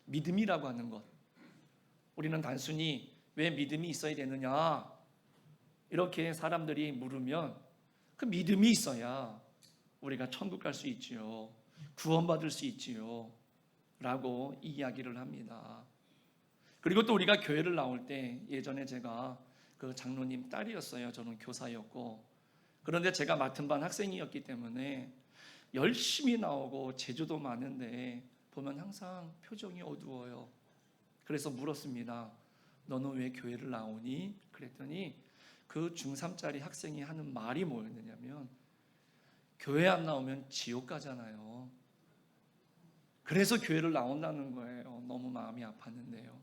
믿음이라고 하는 것, 우리는 단순히 왜 믿음이 있어야 되느냐 이렇게 사람들이 물으면 그 믿음이 있어야 우리가 천국 갈 수 있지요, 구원받을 수 있지요 라고 이야기를 합니다. 그리고 또 우리가 교회를 나올 때, 예전에 제가 그 장로님 딸이었어요. 저는 교사였고, 그런데 제가 맡은 반 학생이었기 때문에 열심히 나오고 재주도 많은데 보면 항상 표정이 어두워요. 그래서 물었습니다. 너는 왜 교회를 나오니? 그랬더니 그 중3짜리 학생이 하는 말이 뭐였느냐면, 교회 안 나오면 지옥 가잖아요. 그래서 교회를 나온다는 거예요. 너무 마음이 아팠는데요.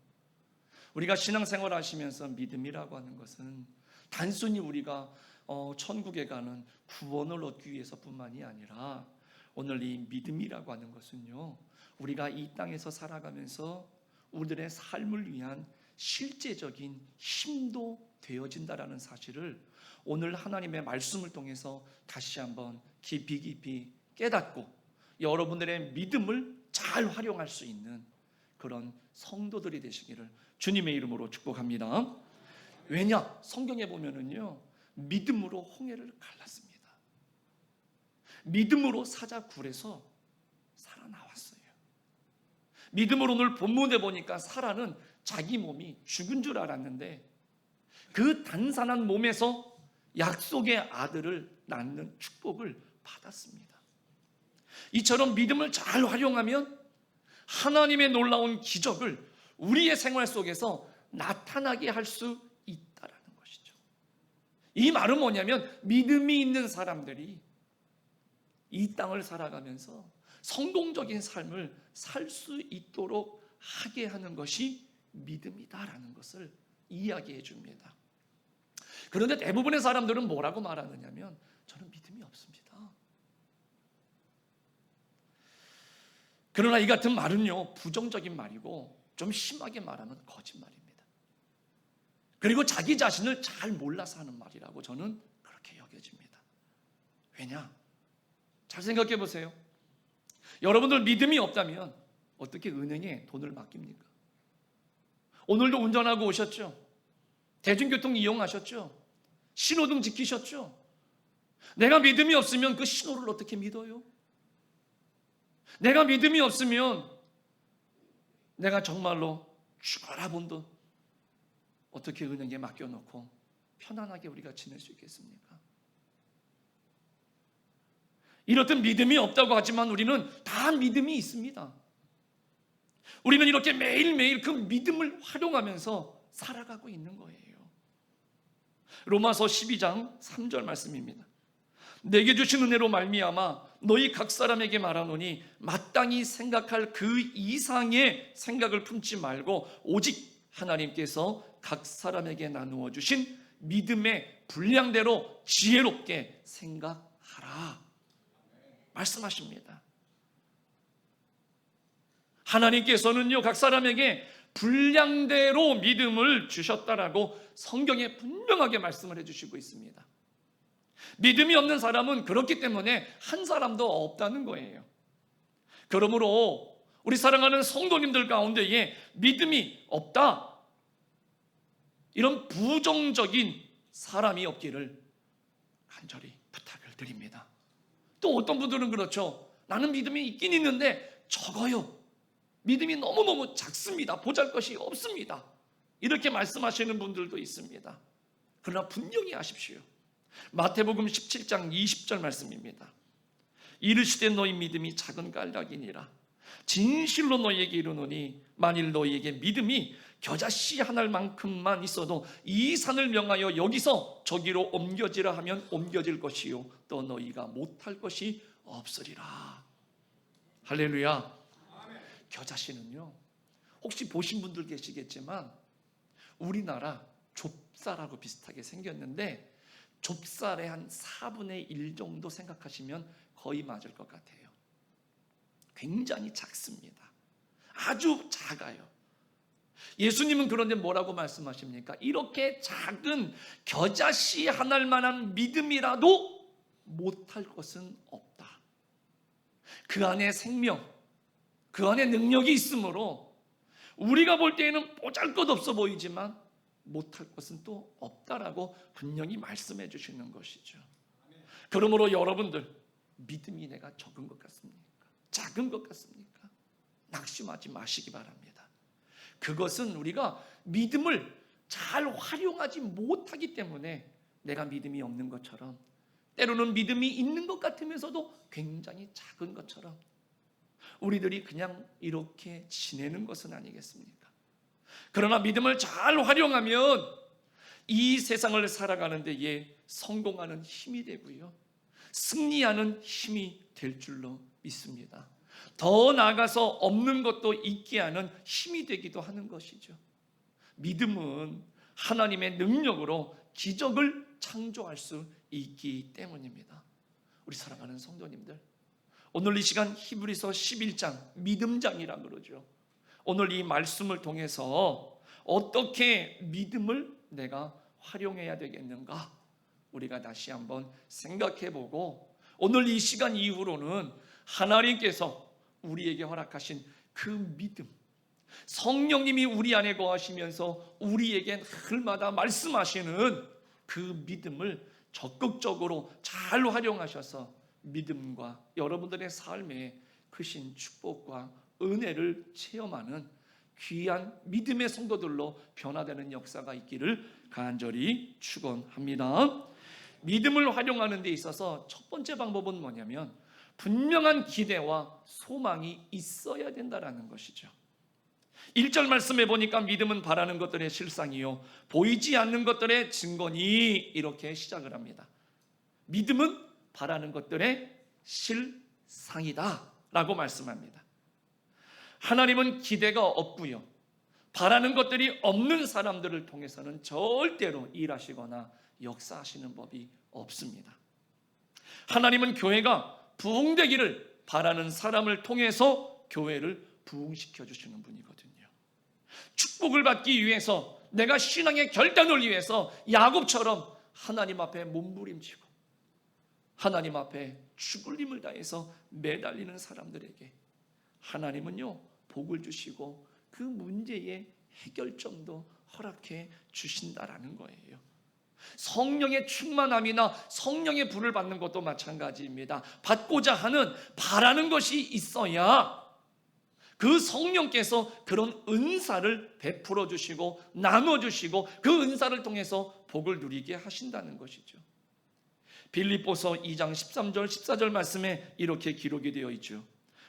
우리가 신앙생활 하시면서 믿음이라고 하는 것은 단순히 우리가 천국에 가는 구원을 얻기 위해서뿐만이 아니라, 오늘 이 믿음이라고 하는 것은요, 우리가 이 땅에서 살아가면서 우리들의 삶을 위한 실제적인 힘도 되어진다라는 사실을 오늘 하나님의 말씀을 통해서 다시 한번 깊이 깨닫고 여러분들의 믿음을 잘 활용할 수 있는 그런 성도들이 되시기를 주님의 이름으로 축복합니다. 왜냐? 성경에 보면은요, 믿음으로 홍해를 갈랐습니다. 믿음으로 사자굴에서 살아나왔어요. 믿음으로 오늘 본문에 보니까 사라는 자기 몸이 죽은 줄 알았는데 그 단산한 몸에서 약속의 아들을 낳는 축복을 받았습니다. 이처럼 믿음을 잘 활용하면 하나님의 놀라운 기적을 우리의 생활 속에서 나타나게 할 수 있다라는 것이죠. 이 말은 뭐냐면, 믿음이 있는 사람들이 이 땅을 살아가면서 성공적인 삶을 살 수 있도록 하게 하는 것이 믿음이다라는 것을 이야기해 줍니다. 그런데 대부분의 사람들은 뭐라고 말하느냐면, 저는 믿음이 없습니다. 그러나 이 같은 말은요, 부정적인 말이고 좀 심하게 말하면 거짓말입니다. 그리고 자기 자신을 잘 몰라서 하는 말이라고 저는 그렇게 여겨집니다. 왜냐? 잘 생각해 보세요. 여러분들 믿음이 없다면 어떻게 은행에 돈을 맡깁니까? 오늘도 운전하고 오셨죠? 대중교통 이용하셨죠? 신호등 지키셨죠? 내가 믿음이 없으면 그 신호를 어떻게 믿어요? 내가 믿음이 없으면 내가 정말로 죽어라 본 돈 어떻게 은행에 맡겨놓고 편안하게 우리가 지낼 수 있겠습니까? 이렇듯 믿음이 없다고 하지만 우리는 다 믿음이 있습니다. 우리는 이렇게 매일매일 그 믿음을 활용하면서 살아가고 있는 거예요. 로마서 12장 3절 말씀입니다. 내게 주신 은혜로 말미암아 너희 각 사람에게 말하노니 마땅히 생각할 그 이상의 생각을 품지 말고 오직 하나님께서 각 사람에게 나누어 주신 믿음의 분량대로 지혜롭게 생각하라 말씀하십니다. 하나님께서는요, 각 사람에게 분량대로 믿음을 주셨다라고 성경에 분명하게 말씀을 해주시고 있습니다. 믿음이 없는 사람은 그렇기 때문에 한 사람도 없다는 거예요. 그러므로 우리 사랑하는 성도님들 가운데에 믿음이 없다, 이런 부정적인 사람이 없기를 간절히 부탁을 드립니다. 또 어떤 분들은 그렇죠. 나는 믿음이 있긴 있는데 적어요. 믿음이 너무너무 작습니다. 보잘것이 없습니다. 이렇게 말씀하시는 분들도 있습니다. 그러나 분명히 아십시오. 마태복음 17장 20절 말씀입니다. 이르시되 너희 믿음이 작은 깔락이니라. 진실로 너희에게 이르노니 만일 너희에게 믿음이 겨자씨 한 알만큼만 있어도 이 산을 명하여 여기서 저기로 옮겨지라 하면 옮겨질 것이요 또 너희가 못할 것이 없으리라. 할렐루야. 겨자씨는요, 혹시 보신 분들 계시겠지만 우리나라 좁쌀하고 비슷하게 생겼는데 좁쌀의 한 4분의 1 정도 생각하시면 거의 맞을 것 같아요. 굉장히 작습니다. 아주 작아요. 예수님은 그런데 뭐라고 말씀하십니까? 이렇게 작은 겨자씨 한 알만한 믿음이라도 못할 것은 없다. 그 안에 생명, 그 안에 능력이 있으므로 우리가 볼 때에는 보잘것없어 보이지만 못할 것은 또 없다라고 분명히 말씀해 주시는 것이죠. 그러므로 여러분들, 믿음이 내가 적은 것 같습니까? 작은 것 같습니까? 낙심하지 마시기 바랍니다. 그것은 우리가 믿음을 잘 활용하지 못하기 때문에 내가 믿음이 없는 것처럼, 때로는 믿음이 있는 것 같으면서도 굉장히 작은 것처럼 우리들이 그냥 이렇게 지내는 것은 아니겠습니까? 그러나 믿음을 잘 활용하면 이 세상을 살아가는 데에 성공하는 힘이 되고요, 승리하는 힘이 될 줄로 믿습니다. 더 나아가서 없는 것도 있게 하는 힘이 되기도 하는 것이죠. 믿음은 하나님의 능력으로 기적을 창조할 수 있기 때문입니다. 우리 사랑하는 성도님들, 오늘 이 시간 히브리서 11장, 믿음장이라 그러죠. 오늘 이 말씀을 통해서 어떻게 믿음을 내가 활용해야 되겠는가, 우리가 다시 한번 생각해보고, 오늘 이 시간 이후로는 하나님께서 우리에게 허락하신 그 믿음, 성령님이 우리 안에 거하시면서 우리에게 날마다 말씀하시는 그 믿음을 적극적으로 잘 활용하셔서 믿음과 여러분들의 삶에 크신 축복과 은혜를 체험하는 귀한 믿음의 성도들로 변화되는 역사가 있기를 간절히 축원합니다. 믿음을 활용하는 데 있어서 첫 번째 방법은 뭐냐면 분명한 기대와 소망이 있어야 된다라는 것이죠. 1절 말씀에 보니까 믿음은 바라는 것들의 실상이요 보이지 않는 것들의 증거니, 이렇게 시작을 합니다. 믿음은 바라는 것들의 실상이다 라고 말씀합니다. 하나님은 기대가 없고요, 바라는 것들이 없는 사람들을 통해서는 절대로 일하시거나 역사하시는 법이 없습니다. 하나님은 교회가 부흥되기를 바라는 사람을 통해서 교회를 부흥시켜 주시는 분이거든요. 축복을 받기 위해서, 내가 신앙의 결단을 위해서 야곱처럼 하나님 앞에 몸부림치고 하나님 앞에 죽을 힘을 다해서 매달리는 사람들에게 하나님은요 복을 주시고 그 문제의 해결점도 허락해 주신다라는 거예요. 성령의 충만함이나 성령의 불을 받는 것도 마찬가지입니다. 받고자 하는, 바라는 것이 있어야 그 성령께서 그런 은사를 베풀어 주시고 나눠 주시고 그 은사를 통해서 복을 누리게 하신다는 것이죠. 빌립보서 2장 13절 14절 말씀에 이렇게 기록이 되어 있죠.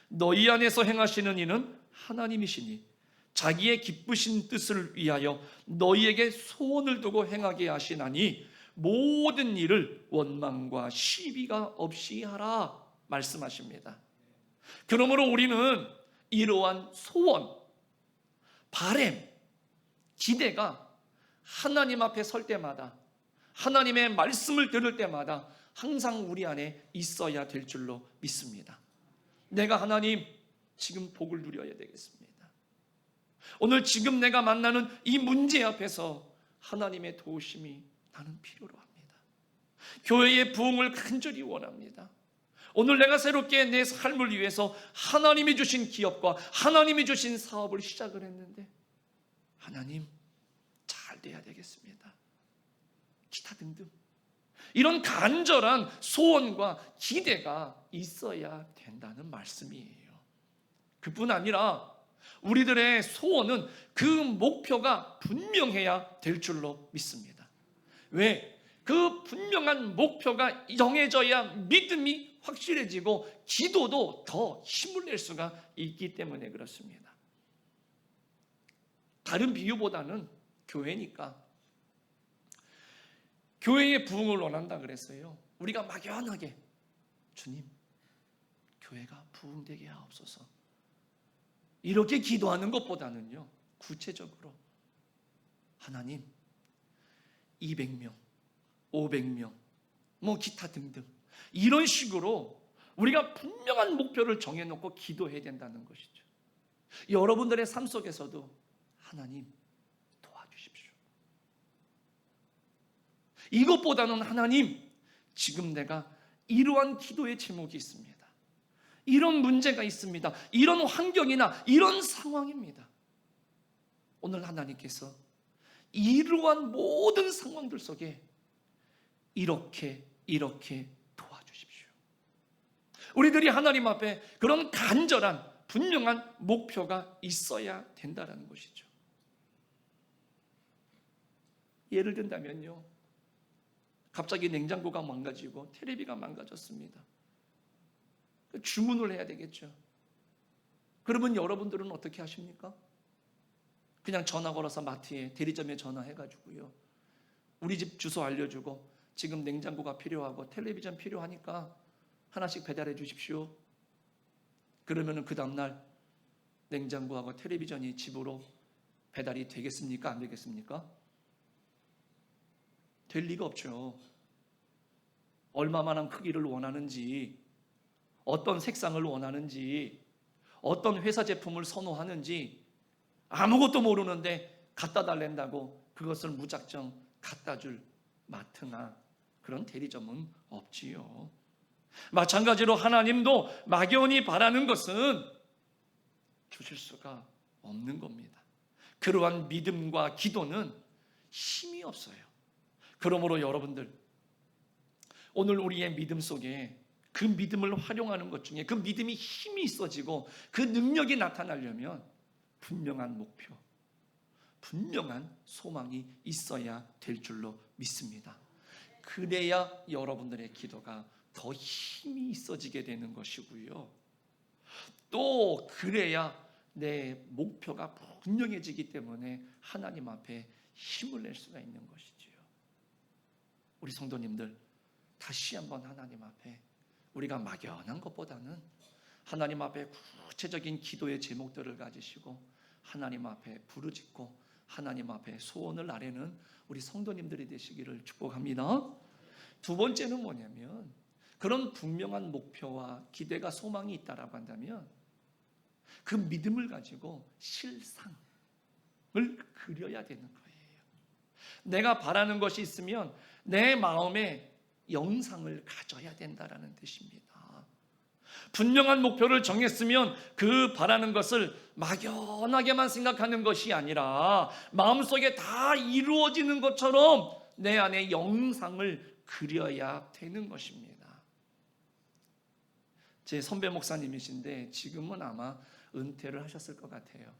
너희 안에서 행하시는 이는 하나님이시니 자기의 기쁘신 뜻을 위하여 너희에게 소원을 두고 행하게 하시나니 모든 일을 원망과 시비가 없이 하라 말씀하십니다. 그러므로 우리는 이러한 소원, 바람, 기대가 하나님 앞에 설 때마다, 하나님의 말씀을 들을 때마다 항상 우리 안에 있어야 될 줄로 믿습니다. 내가 하나님 지금 복을 누려야 되겠습니다. 오늘 지금 내가 만나는 이 문제 앞에서 하나님의 도우심이 나는 필요로 합니다. 교회의 부흥을 간절히 원합니다. 오늘 내가 새롭게 내 삶을 위해서 하나님이 주신 기업과 하나님이 주신 사업을 시작을 했는데 하나님 잘 돼야 되겠습니다. 기타 등등 이런 간절한 소원과 기대가 있어야 된다는 말씀이에요. 그뿐 아니라 우리들의 소원은 그 목표가 분명해야 될 줄로 믿습니다. 왜? 그 분명한 목표가 정해져야 믿음이 확실해지고 기도도 더 힘을 낼 수가 있기 때문에 그렇습니다. 다른 비유보다는 교회니까 교회의 부흥을 원한다 그랬어요. 우리가 막연하게 주님 교회가 부흥되게 하옵소서 이렇게 기도하는 것보다는요, 구체적으로 하나님 200명 500명 뭐 기타 등등 이런 식으로 우리가 분명한 목표를 정해놓고 기도해야 된다는 것이죠. 여러분들의 삶 속에서도 하나님 도와주십시오. 이것보다는 하나님 지금 내가 이러한 기도의 제목이 있습니다. 이런 문제가 있습니다. 이런 환경이나 이런 상황입니다. 오늘 하나님께서 이러한 모든 상황들 속에 이렇게 도와주십시오. 우리들이 하나님 앞에 그런 간절한 분명한 목표가 있어야 된다는 것이죠. 예를 든다면요, 갑자기 냉장고가 망가지고 텔레비가 망가졌습니다. 주문을 해야 되겠죠. 그러면 여러분들은 어떻게 하십니까? 그냥 전화 걸어서 마트에 대리점에 전화해가지고요, 우리 집 주소 알려주고 지금 냉장고가 필요하고 텔레비전 필요하니까 하나씩 배달해 주십시오. 그러면 그 다음날 냉장고하고 텔레비전이 집으로 배달이 되겠습니까? 안 되겠습니까? 될 리가 없죠. 얼마만한 크기를 원하는지, 어떤 색상을 원하는지, 어떤 회사 제품을 선호하는지 아무것도 모르는데 갖다 달랜다고 그것을 무작정 갖다 줄 마트나 그런 대리점은 없지요. 마찬가지로 하나님도 막연히 바라는 것은 주실 수가 없는 겁니다. 그러한 믿음과 기도는 힘이 없어요. 그러므로 여러분들, 오늘 우리의 믿음 속에 그 믿음을 활용하는 것 중에 그 믿음이 힘이 있어지고 그 능력이 나타나려면 분명한 목표, 분명한 소망이 있어야 될 줄로 믿습니다. 그래야 여러분들의 기도가 더 힘이 있어지게 되는 것이고요, 또 그래야 내 목표가 분명해지기 때문에 하나님 앞에 힘을 낼 수가 있는 것이지요. 우리 성도님들, 다시 한번 하나님 앞에 우리가 막연한 것보다는 하나님 앞에 구체적인 기도의 제목들을 가지시고 하나님 앞에 부르짖고 하나님 앞에 소원을 아뢰는 우리 성도님들이 되시기를 축복합니다. 두 번째는 뭐냐면, 그런 분명한 목표와 기대가 소망이 있다라고 한다면 그 믿음을 가지고 실상을 그려야 되는 거예요. 내가 바라는 것이 있으면 내 마음에 영상을 가져야 된다라는 뜻입니다. 분명한 목표를 정했으면 그 바라는 것을 막연하게만 생각하는 것이 아니라 마음속에 다 이루어지는 것처럼 내 안에 영상을 그려야 되는 것입니다. 제 선배 목사님이신데 지금은 아마 은퇴를 하셨을 것 같아요.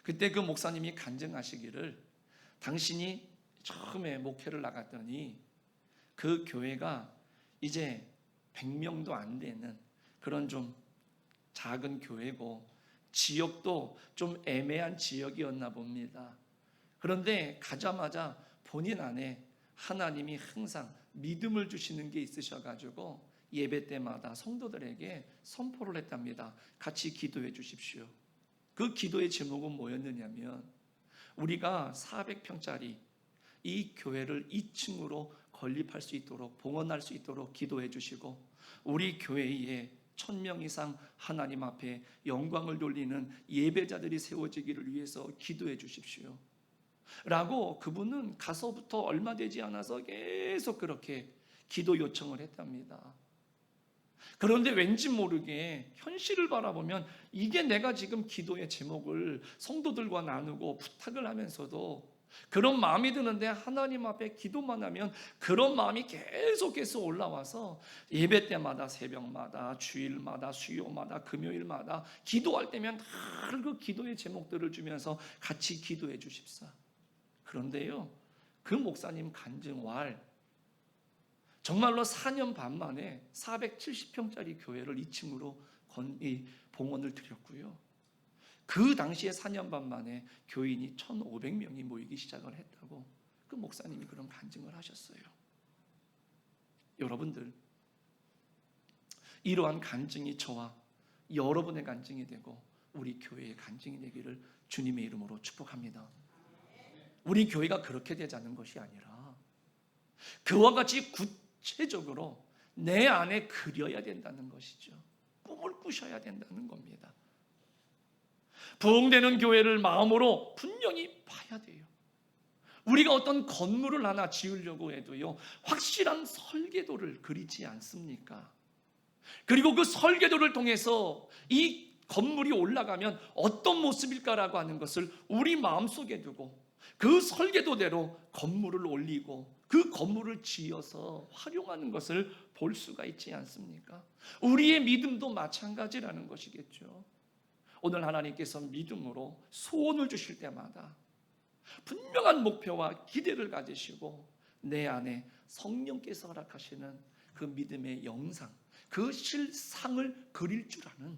그때 그 목사님이 간증하시기를, 당신이 처음에 목회를 나갔더니 그 교회가 이제 100명도 안 되는 그런 좀 작은 교회고 지역도 좀 애매한 지역이었나 봅니다. 그런데 가자마자 본인 안에 하나님이 항상 믿음을 주시는 게 있으셔가지고 예배 때마다 성도들에게 선포를 했답니다. 같이 기도해 주십시오. 그 기도의 제목은 뭐였느냐면, 우리가 400평짜리 이 교회를 2층으로 건립할 수 있도록, 봉헌할 수 있도록 기도해 주시고, 우리 교회에 1000명 이상 하나님 앞에 영광을 돌리는 예배자들이 세워지기를 위해서 기도해 주십시오 라고 그분은 가서부터 얼마 되지 않아서 계속 그렇게 기도 요청을 했답니다. 그런데 왠지 모르게 현실을 바라보면 이게 내가 지금 기도의 제목을 성도들과 나누고 부탁을 하면서도 그런 마음이 드는데, 하나님 앞에 기도만 하면 그런 마음이 계속해서 올라와서 예배 때마다, 새벽마다, 주일마다, 수요마다, 금요일마다 기도할 때면 다 그 기도의 제목들을 주면서 같이 기도해 주십사. 그런데요, 그 목사님 간증활 정말로 4년 반 만에 470평짜리 교회를 2층으로 봉헌을 드렸고요, 그 당시에 4년 반 만에 교인이 1,500명이 모이기 시작을 했다고 그 목사님이 그런 간증을 하셨어요. 여러분들, 이러한 간증이 저와 여러분의 간증이 되고 우리 교회의 간증이 되기를 주님의 이름으로 축복합니다. 우리 교회가 그렇게 되자는 것이 아니라 그와 같이 구체적으로 내 안에 그려야 된다는 것이죠. 꿈을 꾸셔야 된다는 겁니다. 부흥되는 교회를 마음으로 분명히 봐야 돼요. 우리가 어떤 건물을 하나 지으려고 해도요, 확실한 설계도를 그리지 않습니까? 그리고 그 설계도를 통해서 이 건물이 올라가면 어떤 모습일까라고 하는 것을 우리 마음속에 두고 그 설계도대로 건물을 올리고 그 건물을 지어서 활용하는 것을 볼 수가 있지 않습니까? 우리의 믿음도 마찬가지라는 것이겠죠. 오늘 하나님께서 믿음으로 소원을 주실 때마다 분명한 목표와 기대를 가지시고 내 안에 성령께서 허락하시는 그 믿음의 영상, 그 실상을 그릴 줄 아는,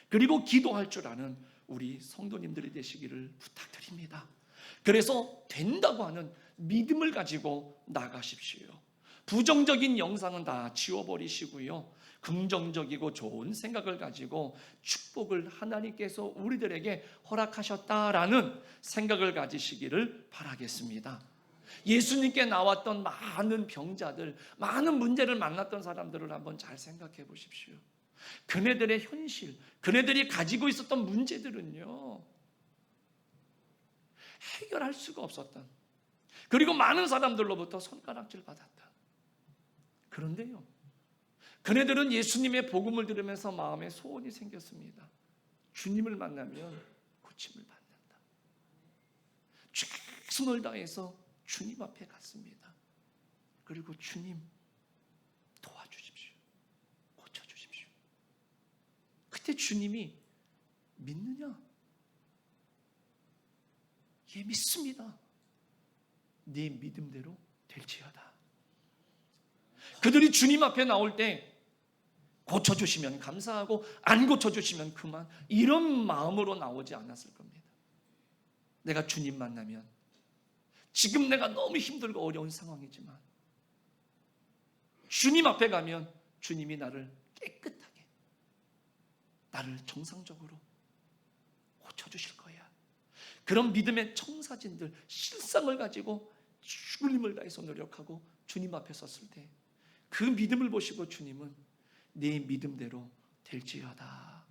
그리고 기도할 줄 아는 우리 성도님들이 되시기를 부탁드립니다. 그래서 된다고 하는 믿음을 가지고 나가십시오. 부정적인 영상은 다 지워버리시고요, 긍정적이고 좋은 생각을 가지고 축복을 하나님께서 우리들에게 허락하셨다라는 생각을 가지시기를 바라겠습니다. 예수님께 나왔던 많은 병자들, 많은 문제를 만났던 사람들을 한번 잘 생각해 보십시오. 그네들의 현실, 그네들이 가지고 있었던 문제들은요, 해결할 수가 없었던, 그리고 많은 사람들로부터 손가락질 받았다. 그런데요, 그네들은 예수님의 복음을 들으면서 마음에 소원이 생겼습니다. 주님을 만나면 고침을 받는다. 최선을 다해서 주님 앞에 갔습니다. 그리고 주님 도와주십시오. 고쳐주십시오. 그때 주님이 믿느냐? 예, 믿습니다. 네 믿음대로 될지어다. 그들이 주님 앞에 나올 때 고쳐주시면 감사하고 안 고쳐주시면 그만, 이런 마음으로 나오지 않았을 겁니다. 내가 주님 만나면 지금 내가 너무 힘들고 어려운 상황이지만 주님 앞에 가면 주님이 나를 깨끗하게, 나를 정상적으로 고쳐주실 거야. 그런 믿음의 청사진들, 실상을 가지고 죽을 힘을 다해서 노력하고 주님 앞에 섰을 때 그 믿음을 보시고 주님은 내 믿음대로 될지어다.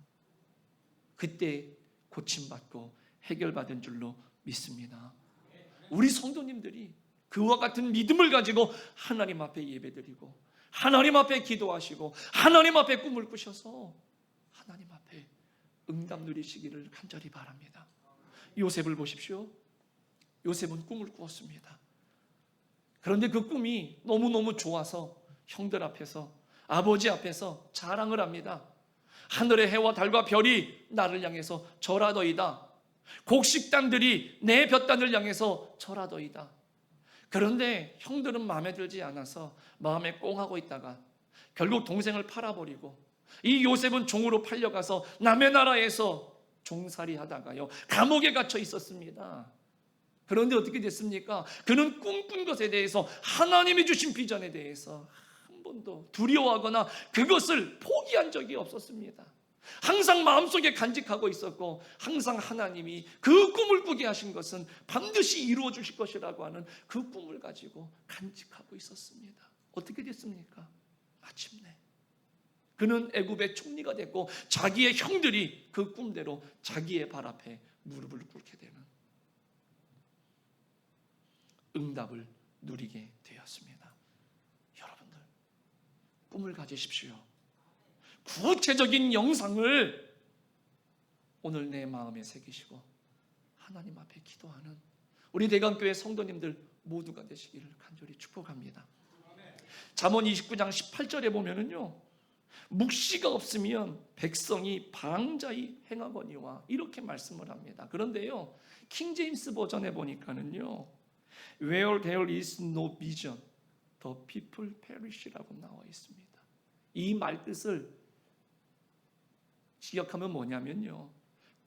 그때 고침받고 해결받은 줄로 믿습니다. 우리 성도님들이 그와 같은 믿음을 가지고 하나님 앞에 예배드리고 하나님 앞에 기도하시고 하나님 앞에 꿈을 꾸셔서 하나님 앞에 응답 누리시기를 간절히 바랍니다. 요셉을 보십시오. 요셉은 꿈을 꾸었습니다. 그런데 그 꿈이 너무너무 좋아서 형들 앞에서, 아버지 앞에서 자랑을 합니다. 하늘의 해와 달과 별이 나를 향해서 절하더이다. 곡식단들이 내 볕단을 향해서 절하더이다. 그런데 형들은 마음에 들지 않아서 마음에 꽁하고 있다가 결국 동생을 팔아버리고 이 요셉은 종으로 팔려가서 남의 나라에서 종살이 하다가요 감옥에 갇혀 있었습니다. 그런데 어떻게 됐습니까? 그는 꿈꾼 것에 대해서, 하나님이 주신 비전에 대해서 한 번도 두려워하거나 그것을 포기한 적이 없었습니다. 항상 마음속에 간직하고 있었고 항상 하나님이 그 꿈을 꾸게 하신 것은 반드시 이루어 주실 것이라고 하는 그 꿈을 가지고 간직하고 있었습니다. 어떻게 됐습니까? 마침내 그는 애굽의 총리가 됐고 자기의 형들이 그 꿈대로 자기의 발 앞에 무릎을 꿇게 되는 응답을 누리게 되었습니다. 여러분들, 꿈을 가지십시오. 구체적인 영상을 오늘 내 마음에 새기시고 하나님 앞에 기도하는 우리 대강교회 성도님들 모두가 되시기를 간절히 축복합니다. 잠언 29장 18절에 보면은요, 묵시가 없으면 백성이 방자히 행하거니와 이렇게 말씀을 합니다. 그런데요, 킹제임스 버전에 보니까는요, Where there is no vision, the people perish라고 나와 있습니다. 이 말뜻을 기억하면 뭐냐면요,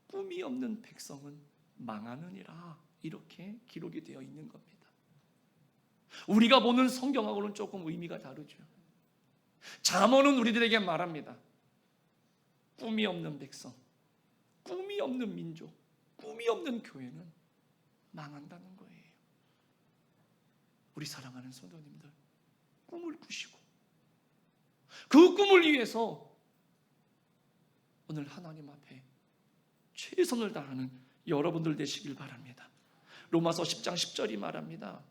꿈이 없는 백성은 망하느니라, 이렇게 기록이 되어 있는 겁니다. 우리가 보는 성경하고는 조금 의미가 다르죠. 잠언은 우리들에게 말합니다. 꿈이 없는 백성, 꿈이 없는 민족, 꿈이 없는 교회는 망한다는 거예요. 우리 사랑하는 성도님들, 꿈을 꾸시고 그 꿈을 위해서 오늘 하나님 앞에 최선을 다하는 여러분들 되시길 바랍니다. 로마서 10장 10절이 말합니다.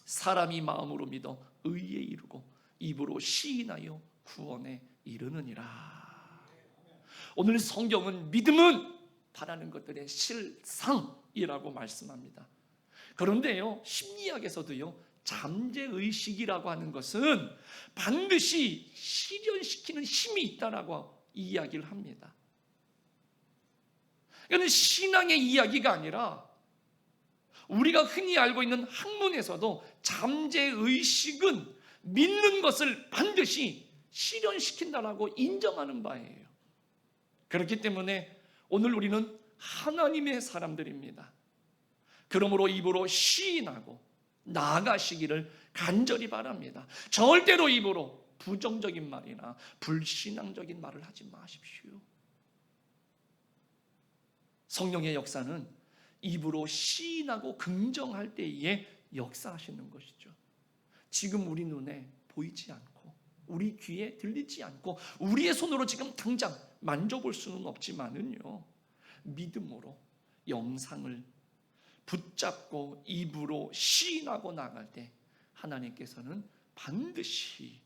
사람이 마음으로 믿어 의에 이르고 입으로 시인하여 구원에 이르느니라. 오늘 성경은 믿음은 바라는 것들의 실상이라고 말씀합니다. 그런데요, 심리학에서도요, 잠재의식이라고 하는 것은 반드시 실현시키는 힘이 있다라고 이야기를 합니다. 이거는 신앙의 이야기가 아니라 우리가 흔히 알고 있는 학문에서도 잠재의식은 믿는 것을 반드시 실현시킨다라고 인정하는 바예요. 그렇기 때문에 오늘 우리는 하나님의 사람들입니다. 그러므로 입으로 시인하고 나아가시기를 간절히 바랍니다. 절대로 입으로 부정적인 말이나 불신앙적인 말을 하지 마십시오. 성령의 역사는 입으로 시인하고 긍정할 때에 역사하시는 것이죠. 지금 우리 눈에 보이지 않고 우리 귀에 들리지 않고 우리의 손으로 지금 당장 만져볼 수는 없지만은요, 믿음으로 영상을 붙잡고 입으로 시인하고 나갈 때 하나님께서는 반드시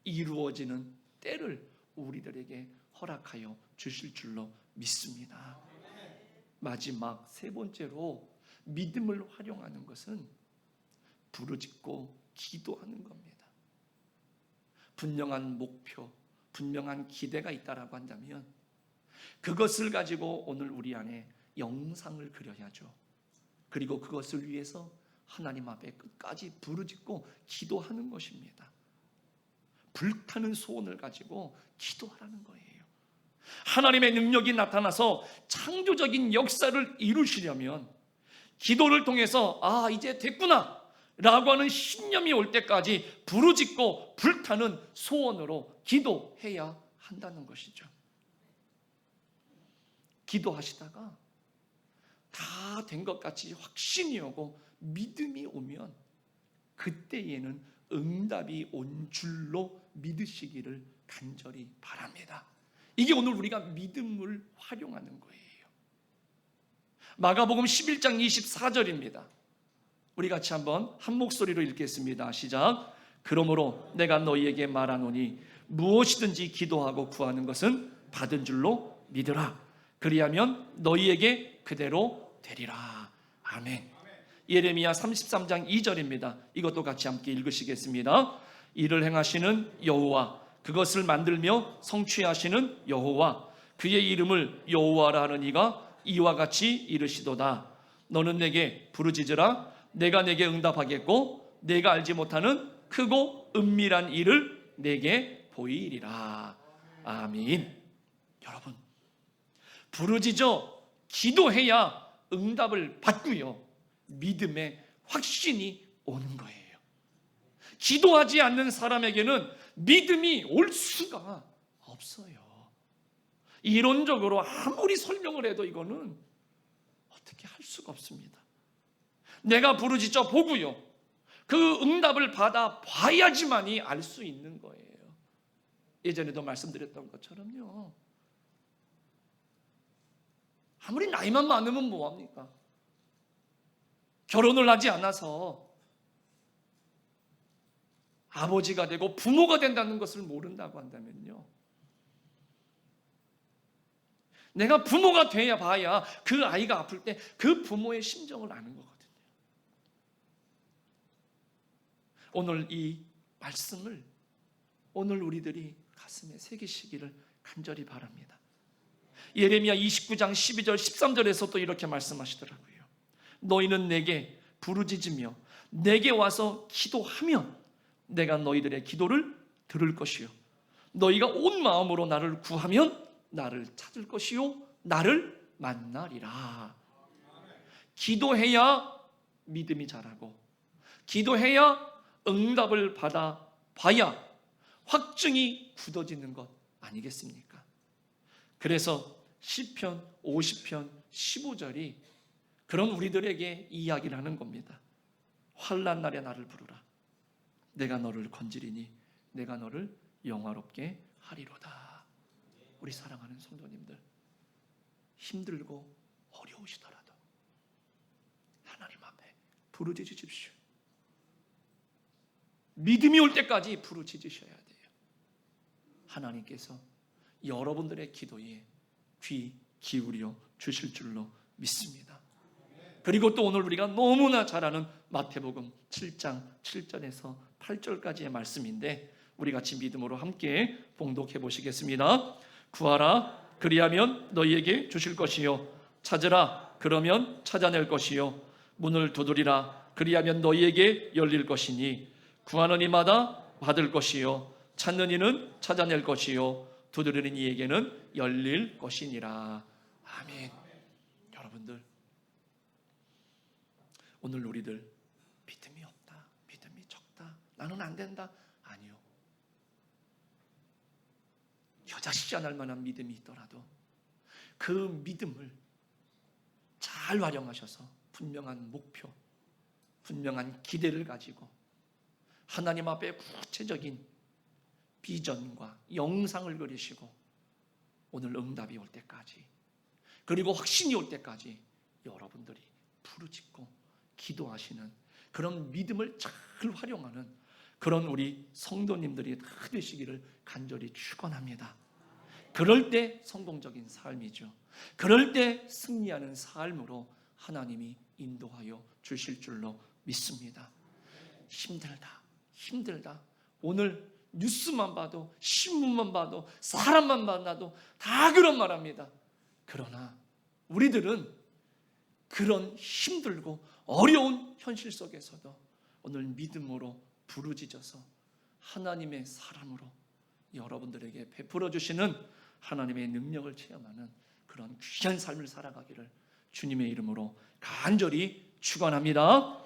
이루어지는 때를 우리들에게 허락하여 주실 줄로 믿습니다. 마지막 세 번째로 믿음을 활용하는 것은 부르짖고 기도하는 겁니다. 분명한 목표, 분명한 기대가 있다라고 한다면 그것을 가지고 오늘 우리 안에 영상을 그려야죠. 그리고 그것을 위해서 하나님 앞에 끝까지 부르짖고 기도하는 것입니다. 불타는 소원을 가지고 기도하라는 거예요. 하나님의 능력이 나타나서 창조적인 역사를 이루시려면 기도를 통해서 이제 됐구나 라고 하는 신념이 올 때까지 부르짖고 불타는 소원으로 기도해야 한다는 것이죠. 기도하시다가 다 된 것 같이 확신이 오고 믿음이 오면 그때에는 응답이 온 줄로 믿으시기를 간절히 바랍니다. 이게 오늘 우리가 믿음을 활용하는 거예요. 마가복음 11장 24절입니다. 우리 같이 한번 한 목소리로 읽겠습니다. 시작. 그러므로 내가 너희에게 말하노니 무엇이든지 기도하고 구하는 것은 받은 줄로 믿으라. 그리하면 너희에게 그대로 되리라. 아멘. 예레미야 33장 2절입니다. 이것도 같이 함께 읽으시겠습니다. 이를 행하시는 여호와, 그것을 만들며 성취하시는 여호와, 그의 이름을 여호와라 하는 이가 이와 같이 이르시도다. 너는 내게 부르짖으라. 내가 내게 응답하겠고 내가 알지 못하는 크고 은밀한 일을 내게 보이리라. 아멘. 여러분, 부르짖어 기도해야 응답을 받고요, 믿음의 확신이 오는 거예요. 기도하지 않는 사람에게는 믿음이 올 수가 없어요. 이론적으로 아무리 설명을 해도 이거는 어떻게 할 수가 없습니다. 내가 부르짖어 보고요, 그 응답을 받아 봐야지만이 알 수 있는 거예요. 예전에도 말씀드렸던 것처럼요, 아무리 나이만 많으면 뭐합니까? 결혼을 하지 않아서 아버지가 되고 부모가 된다는 것을 모른다고 한다면요, 내가 부모가 돼야 봐야 그 아이가 아플 때 그 부모의 심정을 아는 거거든요. 오늘 이 말씀을 오늘 우리들이 가슴에 새기시기를 간절히 바랍니다. 예레미야 29장 12절 13절에서 또 이렇게 말씀하시더라고요. 너희는 내게 부르짖으며 내게 와서 기도하면 내가 너희들의 기도를 들을 것이요, 너희가 온 마음으로 나를 구하면 나를 찾을 것이요 나를 만나리라. 기도해야 믿음이 자라고, 기도해야 응답을 받아 봐야 확증이 굳어지는 것 아니겠습니까? 그래서 시편 50편 15절이 그런 우리들에게 이야기를 하는 겁니다. 환난 날에 나를 부르라. 내가 너를 건지리니 내가 너를 영화롭게 하리로다. 우리 사랑하는 성도님들, 힘들고 어려우시더라도 하나님 앞에 부르짖으십시오. 믿음이 올 때까지 부르짖으셔야 돼요. 하나님께서 여러분들의 기도에 귀 기울여 주실 줄로 믿습니다. 그리고 또 오늘 우리가 너무나 잘 아는 마태복음 7장 7절에서 8절까지의 말씀인데 우리 같이 믿음으로 함께 봉독해 보시겠습니다. 구하라 그리하면 너희에게 주실 것이요 찾으라 그러면 찾아낼 것이요 문을 두드리라 그리하면 너희에게 열릴 것이니 구하는 이마다 받을 것이요 찾는 이는 찾아낼 것이요 두드리는 이에게는 열릴 것이니라. 아멘. 여러분들, 오늘 우리들 믿음이 없다, 믿음이 적다, 나는 안 된다. 아니요. 여자시지 않을 만한 믿음이 있더라도 그 믿음을 잘 활용하셔서 분명한 목표, 분명한 기대를 가지고 하나님 앞에 구체적인 비전과 영상을 그리시고 오늘 응답이 올 때까지, 그리고 확신이 올 때까지 여러분들이 부르짖고 기도하시는 그런 믿음을 잘 활용하는 그런 우리 성도님들이 다 되시기를 간절히 축원합니다. 그럴 때 성공적인 삶이죠. 그럴 때 승리하는 삶으로 하나님이 인도하여 주실 줄로 믿습니다. 힘들다. 오늘 뉴스만 봐도, 신문만 봐도, 사람만 만나도 다 그런 말합니다. 그러나 우리들은 그런 힘들고 어려운 현실 속에서도 오늘 믿음으로 부르짖어서 하나님의 사람으로 여러분들에게 베풀어 주시는 하나님의 능력을 체험하는 그런 귀한 삶을 살아가기를 주님의 이름으로 간절히 축원합니다.